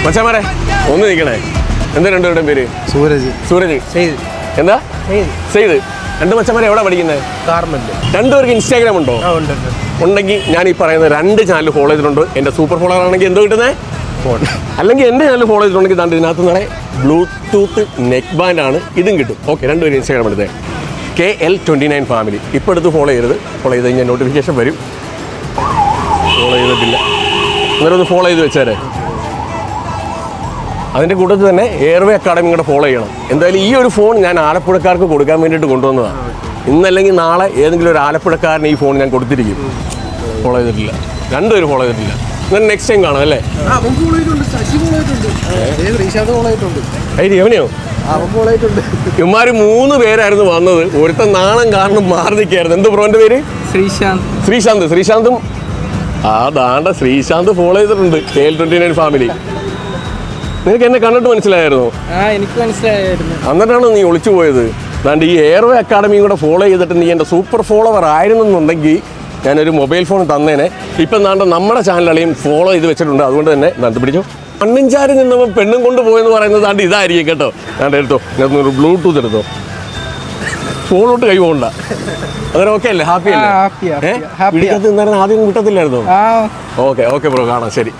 മച്ചാമാരെ ഒന്ന് നിൽക്കണേ. എന്താ രണ്ടുപേരുടെയും പേര്? സൂരജ്. എന്താ സെയ്ത്? രണ്ട് മച്ചന്മാരെ എവിടെ പഠിക്കുന്നത്? രണ്ടുപേർക്ക് ഇൻസ്റ്റാഗ്രാം ഉണ്ടോ? ഉണ്ടെങ്കിൽ ഞാൻ ഈ പറയുന്ന 2 ചാനൽ ഫോളോ ചെയ്തിട്ടുണ്ട്. എൻ്റെ സൂപ്പർ ഫോളോവർ ആണെങ്കിൽ എന്തോ കിട്ടുന്നത്? അല്ലെങ്കിൽ എൻ്റെ ചാനൽ ഫോളോ ചെയ്തിട്ടുണ്ടെങ്കിൽ താണ്ട് ഇതിനകത്ത് നിറയെ ബ്ലൂടൂത്ത് നെക്ക് ബാൻഡ് ആണ്. ഇതും കിട്ടും. ഓക്കെ, രണ്ടുപേരും ഇൻസ്റ്റാഗ്രാം എടുത്തേ. KL29 family. ഇപ്പോൾ എടുത്ത് ഫോളോ ചെയ്ത് കഴിഞ്ഞാൽ നോട്ടിഫിക്കേഷൻ വരും. ഫോളോ ചെയ്തിട്ടില്ല, അന്നേരം ഒന്ന് ഫോളോ ചെയ്ത് വെച്ചേരെ. അതിൻ്റെ കൂട്ടത്തിൽ തന്നെ എയർവേ അക്കാഡമി കൂടെ ഫോളോ ചെയ്യണം. എന്തായാലും ഈ ഒരു ഫോൺ ഞാൻ ആലപ്പുഴക്കാർക്ക് കൊടുക്കാൻ വേണ്ടിയിട്ട് കൊണ്ടുവന്നതാണ്. ഇന്നല്ലെങ്കിൽ നാളെ ഏതെങ്കിലും ഒരു ആലപ്പുഴക്കാരന് ഈ ഫോൺ ഞാൻ കൊടുത്തിരിക്കും. ഫോളോ ചെയ്തിട്ടില്ല, രണ്ടുപേരും ഫോളോ ചെയ്തിട്ടില്ല. എന്നാൽ നെക്സ്റ്റ് ടൈം കാണാം അല്ലേ? എവനെയോ ഇവന്മാർ 3 പേരായിരുന്നു വന്നത്. ഒരുത്തൻ നാണം കാരണം മാറി നിൽക്കുകയായിരുന്നു. എന്ത് ബ്രോൻ്റെ പേര്? ശ്രീശാന്തും ദാണ്ട ശ്രീശാന്ത് ഫോളോ ചെയ്തിട്ടുണ്ട്. KL29 family. നിനക്ക് എന്നെ കണ്ടിട്ട് മനസ്സിലായിരുന്നു? എനിക്ക് മനസ്സിലായിരുന്നു. എന്നിട്ടാണ് നീ ഒളിച്ചു പോയത്. ദാണ്ട് ഈ എയർവേ അക്കാഡമിയും കൂടെ ഫോളോ ചെയ്തിട്ട് നീ എൻ്റെ സൂപ്പർ ഫോളോവർ ആയിരുന്നെന്നുണ്ടെങ്കിൽ ഞാനൊരു മൊബൈൽ ഫോൺ തന്നേനെ. ഇപ്പം ദാണ്ട് നമ്മുടെ ചാനലുകളെയും ഫോളോ ചെയ്ത് വെച്ചിട്ടുണ്ട്. അതുകൊണ്ട് തന്നെ ദാണ്ട് പിടിച്ചോ. കണ്ണിൻചാരി നിന്നപ്പോൾ പെണ്ണും കൊണ്ടുപോയെന്ന് പറയുന്നത് ദാണ്ട് ഇതായിരിക്കും കേട്ടോ. ദാണ്ട് എടുത്തോ, ഇതിനകത്തൊരു ബ്ലൂടൂത്ത് എടുത്തോ. ഫോണിലോട്ട് കൈ പോകണ്ട. അന്നേരം ഓക്കെ അല്ലേ? ഹാപ്പി അല്ലേ? വിളിക്കത്ത് ഇന്നേരം ആദ്യം കിട്ടത്തില്ലായിരുന്നോ? ഓക്കെ ബ്രോ, കാണാം. ശരി.